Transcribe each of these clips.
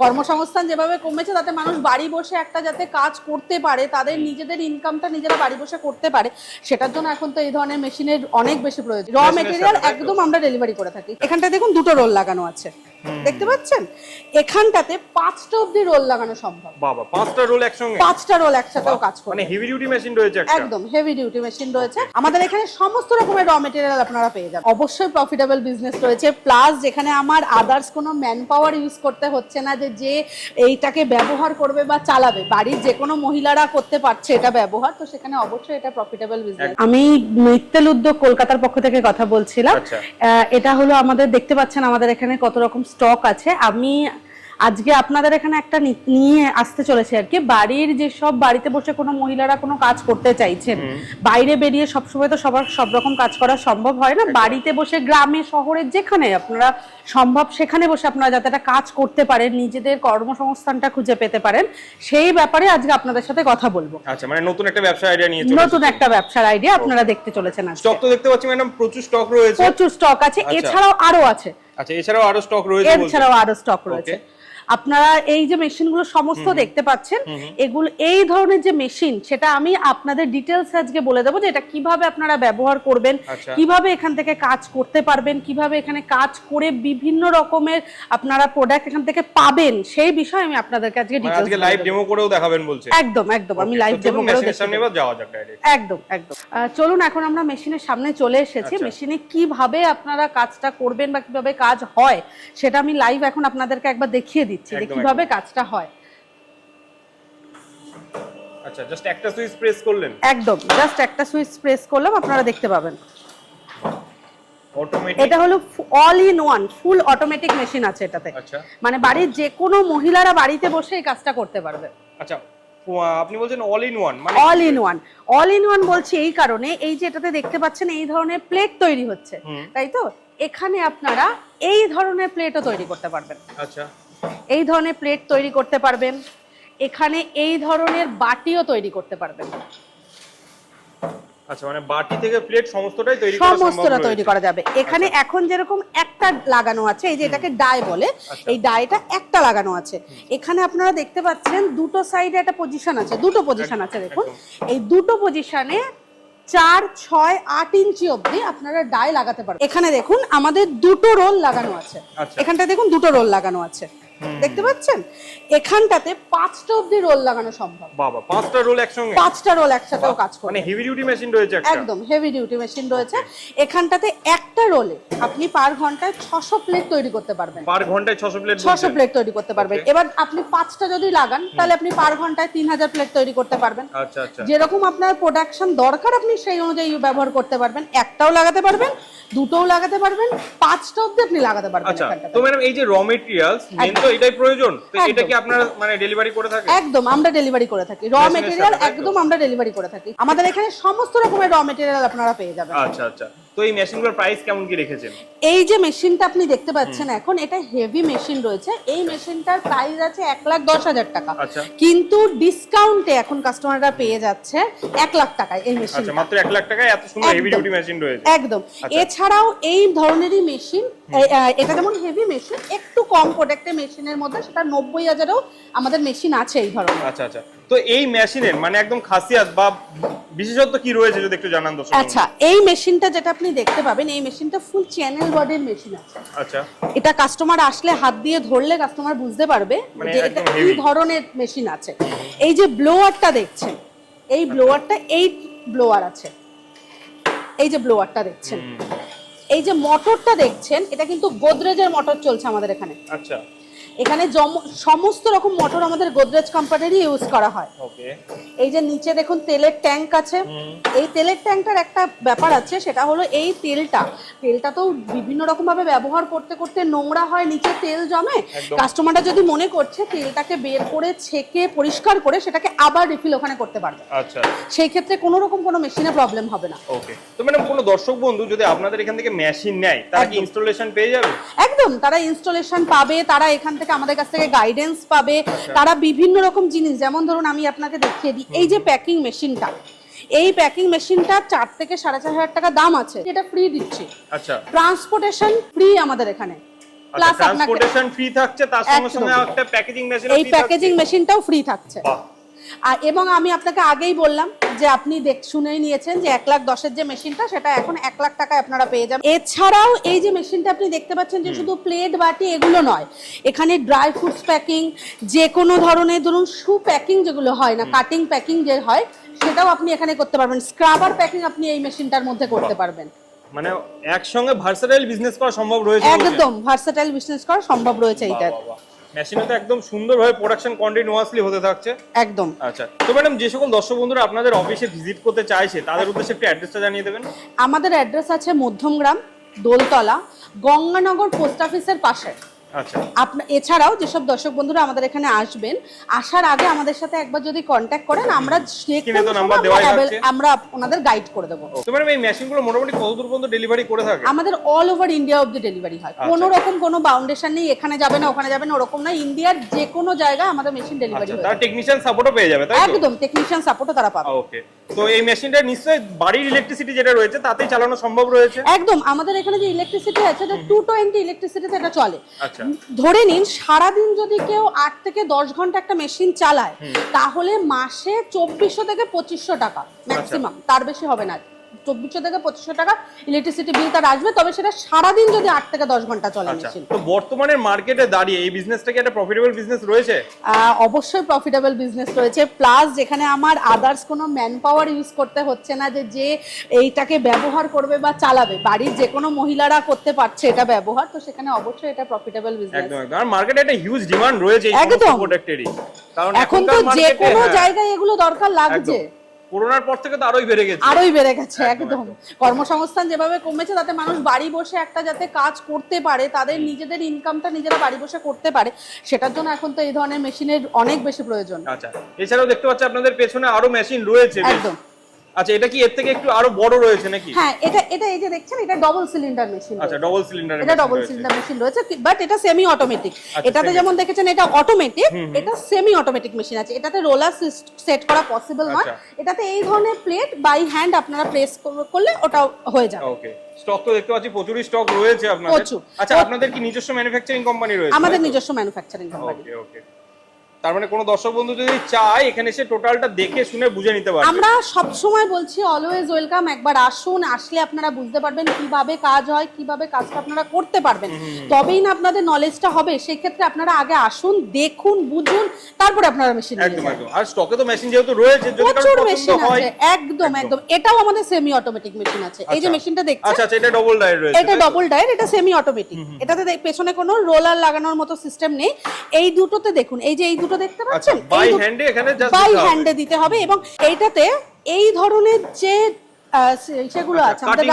কর্মসংস্থান যেভাবে কমেছে তাতে মানুষ বাড়ি বসে একটা যাতে কাজ করতে পারে, তাদের নিজেদের ইনকামটা নিজেরা বাড়ি বসে করতে পারে, সেটার জন্য এখন তো এই ধরনের মেশিনের অনেক বেশি প্রয়োজন। র মেটেরিয়াল একদম আমরা ডেলিভারি করে থাকি। এখানটা দেখুন দুটো রোল লাগানো আছে, দেখতে পাচ্ছেন? এখানটাতে 5টা অবধি রোল লাগানো সম্ভব। বাবা, 5টা রোল একসঙ্গে? 5টা রোল একসাথেও কাজ করে। মানে হেভি ডিউটি মেশিন রয়েছে একটা? একদম হেভি ডিউটি মেশিন রয়েছে আমাদের এখানে। সমস্ত রকমের র মেটেরিয়াল আপনারা পেয়ে যাবেন। অবশ্যই প্রফিটেবল বিজনেস রয়েছে, প্লাস যেখানে আমার আদার্স কোনো ম্যান পাওয়ার ইউজ করতে হচ্ছে না, যে এইটাকে ব্যবহার করবে বা চালাবে। বাড়ির যে কোনো মহিলারা করতে পারছে এটা ব্যবহার, তো সেখানে অবশ্যই এটা প্রফিটেবল বিজনেস। আমি মিত্তেল উদ্যোগ কলকাতার পক্ষ থেকে কথা বলছিলাম। এটা হলো আমাদের, দেখতে পাচ্ছেন আমাদের এখানে কত রকম স্টক আছে। আমি আজকে আপনাদের এখানে একটা নিয়ে আসতে চলেছি আর কি। বাড়ির যে সব বাড়িতে বসে কোনো মহিলারা কোনো কাজ করতে চাইছেন, বাইরে বেরিয়ে সবসময় তো সব রকম কাজ করা সম্ভব হয় না। বাড়িতে বসে গ্রামে শহরে যেখানে আপনারা সম্ভব সেখানে বসে আপনারা যাতে একটা কাজ করতে পারেন, নিজেদের কর্মসংস্থানটা খুঁজে পেতে পারেন, সেই ব্যাপারে আজকে আপনাদের সাথে কথা বলবো। আচ্ছা, মানে নতুন একটা ব্যবসার আইডিয়া নিয়ে চলে নতুন একটা ব্যবসার আইডিয়া আপনারা দেখতে চলেছেন। স্টক তো দেখতে পাচ্ছি ম্যাডাম প্রচুর স্টক রয়েছে। প্রচুর স্টক আছে, এছাড়াও আরো আছে। আচ্ছা, এছাড়াও আরো স্টক রয়েছে? এছাড়াও আরো স্টক রয়েছে। আপনারা এই যে মেশিনগুলো সমস্ত দেখতে পাচ্ছেন, এগুলো এই ধরনের যে মেশিন, সেটা আমি আপনাদের ডিটেলস আজকে বলে দেবো যে এটা কিভাবে আপনারা ব্যবহার করবেন, কিভাবে এখান থেকে কাজ করতে পারবেন, কিভাবে এখানে কাজ করে বিভিন্ন রকমের আপনারা প্রোডাক্ট এখান থেকে পাবেন, সেই বিষয়ে আমি আপনাদেরকে আজকে ডিটেলস আজকে লাইভ ডেমো করেও দেখাবেন বলছেন? একদম একদম, আমি লাইভ ডেমো করেও মেশিনের সামনে এবার যাওয়া যাক ডাইরেক্ট। একদম একদম। চলুন, এখন আমরা মেশিনের সামনে চলে এসেছি। মেশিনে কিভাবে আপনারা কাজটা করবেন বা কিভাবে কাজ হয় সেটা আমি লাইভ এখন আপনাদেরকে একবার দেখিয়ে দিচ্ছি যে কিভাবে কাজটা হয়। আচ্ছা, জাস্ট একটা সুইচ প্রেস করলেন? একদম, জাস্ট একটা সুইচ প্রেস করলাম, আপনারা দেখতে পাবেন। অটোমেটিক? এটা হলো all in one, full automatic machine আছে এটাতে। আচ্ছা, মানে বাড়ির যে কোনো মহিলারা বাড়িতে বসে এই কাজটা করতে পারবে। আচ্ছা, আপনি বলছেন অল ইন ওয়ান? মানে all in one, all in one বলছি এই কারণে, এই যে এটাতে দেখতে পাচ্ছেন এই ধরনের প্লেট তৈরি হচ্ছে, তাই তো? এখানে আপনারা এই ধরনের প্লেটও তৈরি করতে পারবেন। আচ্ছা, এই ধরনের প্লেট তৈরি করতে পারবেন, এখানে এই ধরনের বাটিও তৈরি করতে পারবেন। আচ্ছা, মানে বাটি থেকে প্লেট সমস্তটাই তৈরি করা সম্ভব? সমস্তটা তৈরি করা যাবে। এখানে এখন যেরকম একটা লাগানো আছে, এই যে এটাকে ডাই বলে, এই ডাইটা একটা লাগানো আছে। এখানে আপনারা দেখতে পাচ্ছেন দুটো সাইডে একটা পজিশন আছে, দুটো পজিশন আছে। দেখুন এই দুটো পজিশনে 4, 6, 8 ইঞ্চি অবধি আপনারা ডাই লাগাতে পারবেন। এখানে দেখুন আমাদের দুটো রোল লাগানো আছে। এখানটা দেখুন দুটো রোল লাগানো আছে, দেখতে পাচ্ছেন? এখানটাতে 5টা অবধি রোল লাগানো সম্ভব। বাবা, 5টা রোল একসঙ্গে? 5টা রোল একসাথেও কাজ করে। মানে হেভি ডিউটি মেশিন রয়েছে একটা? একদম হেভি ডিউটি মেশিন রয়েছে। এখানটাতে একটা রোলে আপনি পার ঘন্টায় 600 প্লেট তৈরি করতে পারবেন। পার ঘন্টায় 600 প্লেট? 600 প্লেট তৈরি করতে পারবেন। এবার আপনি 5টা যদি লাগান তাহলে আপনি পার ঘন্টায় 3000 প্লেট তৈরি করতে পারবেন। আচ্ছা আচ্ছা, যেরকম আপনার প্রোডাকশন দরকার আপনি সেই অনুযায়ী ব্যবহার করতে পারবেন। একটাও লাগাতে পারবেন, দুটোও লাগাতে পারবেন, 5টা অবধি আপনি লাগাতে পারবেন। আচ্ছা, তো ম্যাডাম এই যে র মেটেরিয়ালস মেন তো এটাই প্রয়োজন, তো এটা কি আপনারা মানে ডেলিভারি করে থাকেন? একদম, আমরা ডেলিভারি করে থাকি। র মেটেরিয়াল একদম আমরা ডেলিভারি করে থাকি। আমাদের এখানে সমস্ত রকমের র মেটেরিয়াল আপনারা পেয়ে যাবেন। আচ্ছা আচ্ছা, তো এই মেশিনগুলোর প্রাইস কেমন কি রেখেছেন? এই যে মেশিনটা আপনি দেখতে পাচ্ছেন এখন, এটা হেভি মেশিন রয়েছে। এই মেশিনটার প্রাইস আছে 1,10,000 টাকা, কিন্তু ডিসকাউন্টে এখন কাস্টমাররা পেয়ে যাচ্ছে 1 লাখ টাকায় এই মেশিন। আচ্ছা, মাত্র 1 লাখ টাকায় এত সুন্দর হেভি ডিউটি মেশিন রয়েছে? একদম। এছাড়াও এই ধরনেরই মেশিন, এটা যেমন হেভি মেশিন, একটু কম প্রোডাক্টের মেশিনের মধ্যে সেটা 90,000এও আমাদের মেশিন আছে এই ধরনের। আচ্ছা আচ্ছা, তো এই মেশিনের মানে একদম খাসিয়াত বা বিশেষত্ব কি রয়েছে যদি একটু জানান দর্শক। আচ্ছা, এই মেশিনটা যেটা আপনি দেখতে পাবেন, এই মেশিনটা ফুল চ্যানেল বডির মেশিন আছে। আচ্ছা, এটা কাস্টমার আসলে হাত দিয়ে ধরলে কাস্টমার বুঝতে পারবে যে এটা কি ধরনের মেশিন আছে। এই যে ব্লোয়ারটা দেখছেন, এই ব্লোয়ারটা 8 ব্লোয়ার আছে। এই যে ব্লোয়ারটা দেখছেন, এই যে মোটরটা দেখছেন, এটা কিন্তু গোদরেজের মোটর চলছে আমাদের এখানে। আচ্ছা, এখানে সমস্ত রকম মোটর আমাদের গোদরেজ কোম্পানিরই ইউজ করা হয়। ওকে। এই যে নিচে দেখুন তেলের ট্যাঙ্ক আছে। এই তেলের ট্যাঙ্কটার একটা ব্যাপার আছে, সেটা হলো এই তেলটা তো বিভিন্ন রকম ভাবে ব্যবহার করতে করতে নোংরা হয়, নিচে তেল জমে। কাস্টমাররা যদি মনে করছে তেলটাকে বের করে ছেঁকে পরিষ্কার করে সেটাকে আবার রিফিল ওখানে করতে পারবে। আচ্ছা, সেই ক্ষেত্রে কোনো রকম কোনো মেশিনে প্রবলেম হবে না। ওকে। তো ম্যাডাম কোনো দর্শক বন্ধু যদি আপনাদের এখান থেকে মেশিন নেয়, তারা কি ইনস্টলেশন পেয়ে যাবে? একদম, তারা ইনস্টলেশন পাবে, তারা এখান থেকে আমাদের কাছ থেকে গাইডেন্স পাবে। তারা বিভিন্ন রকম জিনিস, যেমন ধরুন আমি আপনাকে দেখিয়ে দিই, এই যে প্যাকিং মেশিনটা, এই প্যাকিং মেশিনটা 4 থেকে 4,500 টাকা দাম আছে, এটা ফ্রি দিচ্ছি। আচ্ছা, ট্রান্সপোর্টেশন ফ্রি আমাদের এখানে। প্লাস আপনাকে ট্রান্সপোর্টেশন ফ্রি থাকছে, তার সঙ্গে সঙ্গে একটা প্যাকেজিং মেশিন, এই প্যাকেজিং মেশিনটাও ফ্রি থাকছে। বাহ। আর এবং আমি আপনাকে আগেই বললাম যে আপনি শুনেই নিয়েছেন যে 1,10,000 যে মেশিনটা সেটা এখন 1 লাখ টাকায় আপনারা পেয়ে যাবেন। এছাড়াও এই যে মেশিনটা আপনি দেখতে পাচ্ছেন যে শুধু প্লেট বাটি এগুলো নয়, এখানে ড্রাই ফ্রুটস প্যাকিং, যে কোনো ধরনের ধরুন শু প্যাকিং যেগুলো হয় না, কাটিং প্যাকিং যে হয় সেটাও আপনি এখানে করতে পারবেন। স্ক্রাবার প্যাকিং আপনি এই মেশিনটার মধ্যে করতে পারবেন। মানে একসঙ্গে ভার্সেটাইল বিজনেস করা সম্ভব রয়েছে, একদম ভার্সেটাইল বিজনেস করা সম্ভব রয়েছে এইটা। মেশিনে তো একদম সুন্দরভাবে প্রোডাকশন কন্টিনিউয়াসলি হতে থাকছে একদম। আচ্ছা, তো ম্যাডাম যে সকল দর্শক বন্ধুরা আপনাদের অফিসে ভিজিট করতে চাইছে তাদের উদ্দেশ্যে একটু অ্যাড্রেসটা জানিয়ে দেবেন। আমাদের অ্যাড্রেস আছে মধ্যমগ্রাম, দোলতলা, গঙ্গানগর পোস্ট অফিসের পাশে। আচ্ছা, এছাড়াও যেসব দর্শক বন্ধুরা আমাদের এখানে আসবেন, আসার আগে আমাদের সাথে একবার যদি কন্ট্যাক্ট করেন আমরা আমরা ওনাদের গাইড করে দেবো। তো ম্যাডাম এই মেশিনগুলো মোটামুটি কত দূর পর্যন্ত ডেলিভারি করে থাকে? আমাদের অল ওভার ইন্ডিয়া অবধি ডেলিভারি হয়, কোনো রকম কোনো বাউন্ডেশন নেই, এখানে যাবে না ওখানে যাবে না ওরকম না, ইন্ডিয়ার যে কোনো জায়গায় আমাদের মেশিন ডেলিভারি হয়। তার টেকনিশিয়ান সাপোর্টও পেয়ে যাবে, তাই তো? একদম, টেকনিশিয়ান সাপোর্টও তারা পাবে। ওকে, তো এই মেশিনটা নিশ্চয়ই বাড়ির ইলেকট্রিসিটি যেটা রয়েছে তাতেই চালানো সম্ভব রয়েছে? একদম, আমাদের এখানে যে ইলেকট্রিসিটি আছে এটা 220 ইলেকট্রিসিটিতে এটা চলে। আচ্ছা, ধরে নিন সারাদিন যদি কেউ 8 থেকে 10 ঘন্টা একটা মেশিন চালায় তাহলে মাসে 2400 থেকে 2500 টাকা ম্যাক্সিমাম, তার বেশি হবে না। 2400 থেকে 2500 টাকা ইলেকট্রিসিটি বিল তার আসবে, তবে সেটা সারাদিন যদি 8 থেকে 10 ঘন্টা চলে মেশিন। তো বর্তমানে মার্কেটে দাঁড়িয়ে এই বিজনেসটা কি একটা প্রফিটেবল বিজনেস রয়েছে? অবশ্যই প্রফিটেবল বিজনেস রয়েছে, প্লাস যেখানে আমার আদার্স কোনো ম্যান পাওয়ার ইউজ করতে হচ্ছে না, যে এইটাকে ব্যবহার করবে বা চালাবে, বাড়ির যে কোনো মহিলারা করতে পারছে এটা ব্যবহার, তো সেখানে অবশ্যই এটা প্রফিটেবল বিজনেস। একদম একদম, আর মার্কেটে একটা হিউজ ডিমান্ড রয়েছে এই প্রোডাক্টেরই, কারণ এখন তো যে কোনো জায়গায় এগুলো দরকার লাগছে। করোনার পর থেকে তো আরোই বেড়ে গেছে। একদম। কর্মসংস্থান যেভাবে কমেছে তাতে মানুষ বাড়ি বসে একটা যাতে কাজ করতে পারে, তাদের নিজেদের ইনকামটা নিজেরা বাড়ি বসে করতে পারে, সেটার জন্য এখন তো এই ধরনের মেশিনের অনেক বেশি প্রয়োজন। আচ্ছা, এছাড়াও দেখতে পাচ্ছি আপনাদের পেছনে আরো মেশিন রয়েছে। একদম। আচ্ছা, এটা কি এর থেকে একটু আরো বড় রয়েছে নাকি? হ্যাঁ, এটা এই যে দেখছেন এটা ডবল সিলিন্ডার মেশিন। আচ্ছা, ডবল সিলিন্ডার, এটা ডবল সিলিন্ডার মেশিন রয়েছে, বাট এটা সেমি অটোমেটিক। এটাতে যেমন দেখেছেন এটা অটোমেটিক, এটা সেমি অটোমেটিক মেশিন আছে। এটাতে রোলার সেট করা পসিবল নয়, এটাতে এই ধরনের প্লেট বাই হ্যান্ড আপনারা প্রেস করলে ওটা হয়ে যাবে। ওকে, স্টক তো দেখতে পাচ্ছি প্রচুরই স্টক রয়েছে আপনাদের। আচ্ছা, আপনাদের কি নিজস্ব ম্যানুফ্যাকচারিং কোম্পানি রয়েছে? আমাদের নিজস্ব ম্যানুফ্যাকচারিং কোম্পানি। ওকে ওকে, তার মানে কোনো দর্শক বন্ধু যদি চায় এখানে এসে টোটালটা দেখে শুনে বুঝে নিতে পারবে। আমরা সব সময় বলছি অলওয়েজ ওয়েলকাম, একবার আসুন, আসলে আপনারা বুঝতে পারবেন কিভাবে কাজ হয়, কিভাবে কাজটা আপনারা করতে পারবেন, তবেই না আপনাদের নলেজটা হবে। সেই ক্ষেত্রে আপনারা আগে আসুন, দেখুন, বুঝুন, তারপরে আপনারা মেশিন নিয়ে একদম একদম। আর স্টকে তো মেশিন যেহেতু রয়েছে, যদি কারো পছন্দ হয় একদম একদম। এটাও আমাদের সেমি অটোমেটিক মেশিন আছে। এই যে মেশিনটা দেখছেন, আচ্ছা আচ্ছা, এটা ডবল ডায়ার রয়েছে। এটা ডবল ডায়ার, এটা সেমি অটোমেটিক। এটাতে পেছনে কোনো রোলার লাগানোর মতো সিস্টেম নেই। এই দুটোতে দেখুন, এই যে এই দুটো দেখতে পাচ্ছেন, বাই হ্যান্ডে এখানে জাস্ট বাই হ্যান্ডে দিতে হবে। এবং এইটাতে এই ধরনের যে সেগুলো আছে আমাদের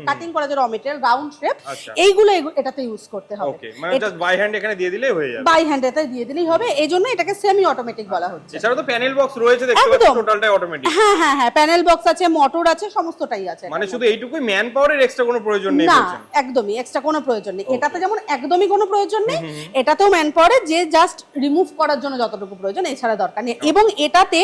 কাটিং করা যে র মেটেরিয়াল রাউন্ড শেপ, এইগুলো এটাতে ইউজ করতে হবে। ওকে, মানে জাস্ট বাই হ্যান্ড এখানে দিয়ে দিলেই হয়ে যাবে। বাই হ্যান্ড এটাতে দিয়ে দিলেই হবে, এইজন্য এটাকে সেমি অটোমেটিক বলা হচ্ছে। এছাড়া তো প্যানেল বক্স রয়েছে দেখতে পাচ্ছি, টোটালটাই অটোমেটিক। হ্যাঁ হ্যাঁ হ্যাঁ, প্যানেল বক্স আছে, মোটর আছে, সমস্তটাই আছে। মানে শুধু এইটুকুই ম্যান পাওয়ারের এক্সট্রা কোনো প্রয়োজন নেই না, একদমই এক্সট্রা কোনো প্রয়োজন নেই। এটাতে যেমন একদমই কোনো প্রয়োজন নেই, এটাতেও ম্যান পাওয়ারের যে জাস্ট রিমুভ করার জন্য যতটুকু প্রয়োজন এছাড়া দরকার নেই। এবং এটাতে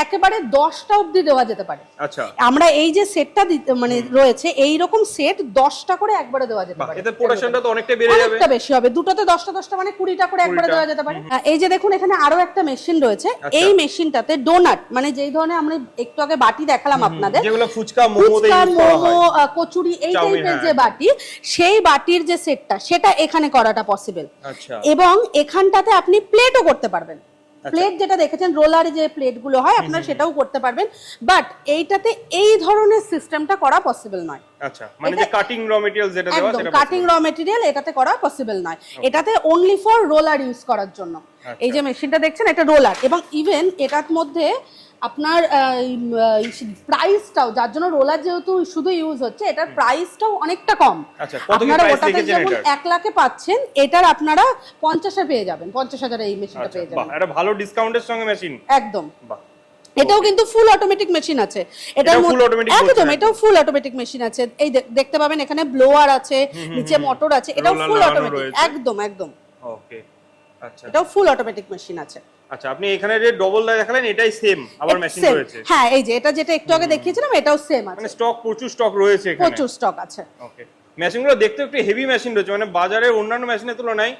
একেবারে 10টা অবধি দেওয়া যেতে পারে। আচ্ছা, আমরা এই যে সেটটা মানে রয়েছে এই রকম সেট 10টা করে একবারে দেওয়া যেতে পারে। এতে প্রোডাকশনটা তো অনেকটা বেড়ে যাবে, অনেকটা বেশি হবে। দুটোতে 10টা মানে 20টা করে একবারে দেওয়া যেতে পারে। এই যে দেখুন এখানে আরো একটা মেশিন রয়েছে। এই মেশিনটাতে ডোনাট, মানে যেই ধরনের আমরা একটু আগে বাটি দেখালাম আপনাদের, যেগুলো ফুচকা, মোমোতে ইউজ করা হয়, মোমো, কচুরি, এই টাইপের যে বাটি, সেই বাটির যে সেটটা সেটা এখানে করাটা পসিবল। আচ্ছা, এবং এখানটাতে আপনি প্লেটও করতে পারবেন। প্লেট যেটা দেখেছেন রোলার যে প্লেট গুলো হয় আপনারা সেটাও করতে পারবেন, বাট এইটাতে এই ধরনের সিস্টেমটা করা পসিবল নয়। আচ্ছা, মানে যে কাটিং র মেটেরিয়াল যেটা দেওয়া সেটা কাটিং র মেটেরিয়াল এটাতে করা পসিবল নয়। এটাতে অনলি ফর রোলার ইউজ করার জন্য। এই যে মেশিনটা দেখছেন এটা রোলার, এবং ইভেন এটার মধ্যে আপনার প্রাইসটাও, যার জন্য রোলার যেহেতু শুধু ইউজ হচ্ছে, এটার প্রাইসটাও অনেকটা কম। আপনারা ওটাতে যেমন 1 লাখে পাচ্ছেন, এটার আপনারা 50-এ পেয়ে যাবেন, 50,000 এই মেশিনটা পেয়ে যাবেন। এটা ভালো ডিসকাউন্টের সঙ্গে মেশিন একদম। এটাও কিন্তু ফুল অটোমেটিক মেশিন আছে। এটার একদম, এটাও ফুল অটোমেটিক মেশিন আছে। এই দেখতে পাবেন এখানে ব্লোয়ার আছে, নিচে মোটর আছে, এটাও ফুল অটোমেটিক। একদম একদম। ওকে, আচ্ছা, এটাও ফুল অটোমেটিক মেশিন আছে। আচ্ছা, আপনি এখানে যে ডবল ডাই দেখালেন এটাই সেম আবার মেশিন রয়েছে? হ্যাঁ, এই যে এটা যেটা একটু আগে দেখিয়েছিলাম এটাও সেম আছে। মানে স্টক, প্রচুর স্টক রয়েছে এখানে, প্রচুর স্টক আছে। ওকে, মেশিনগুলো দেখতে একটু হেভি মেশিন রয়েছে, মানে বাজারের অন্যান্য মেশিনের তুলনায়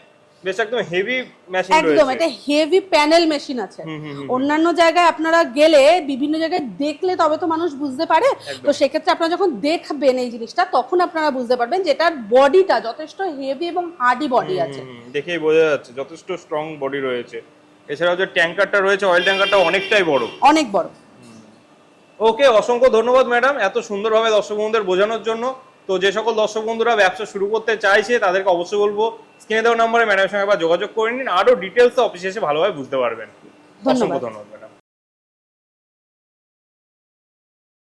বেশ একদম হেভি মেশিন রয়েছে। একদম, এটা হেভি প্যানেল মেশিন আছে। অন্যান্য জায়গায় আপনারা গেলে বিভিন্ন জায়গায় দেখলে তবে তো মানুষ বুঝতে পারে, তো সেক্ষেত্রে আপনারা যখন দেখবেন এই জিনিসটা তখন আপনারা বুঝতে পারবেন যে এটার বডিটা যথেষ্ট হেভি এবং হার্ডি বডি আছে। দেখেই বোঝা যাচ্ছে যথেষ্ট স্ট্রং বডি রয়েছে। এছাড়াও যে ট্যাঙ্কারটা রয়েছে, অয়েল ট্যাঙ্কারটা অনেকটাই বড়। অনেক বড়। ওকে, অসংখ্য ধন্যবাদ ম্যাডাম এত সুন্দরভাবে দর্শক বন্ধুদের বোঝানোর জন্য। তো যে সকল দর্শক বন্ধুরা ব্যবসা শুরু করতে চাইছে তাদেরকে অবশ্যই বলবো স্ক্রিনে দেওয়া নম্বরে ম্যাডামের সঙ্গে একবার যোগাযোগ করে নিন, আরো ডিটেলস অফিসে এসে ভালোভাবে বুঝতে পারবেন। অসংখ্য ধন্যবাদ ম্যাডাম।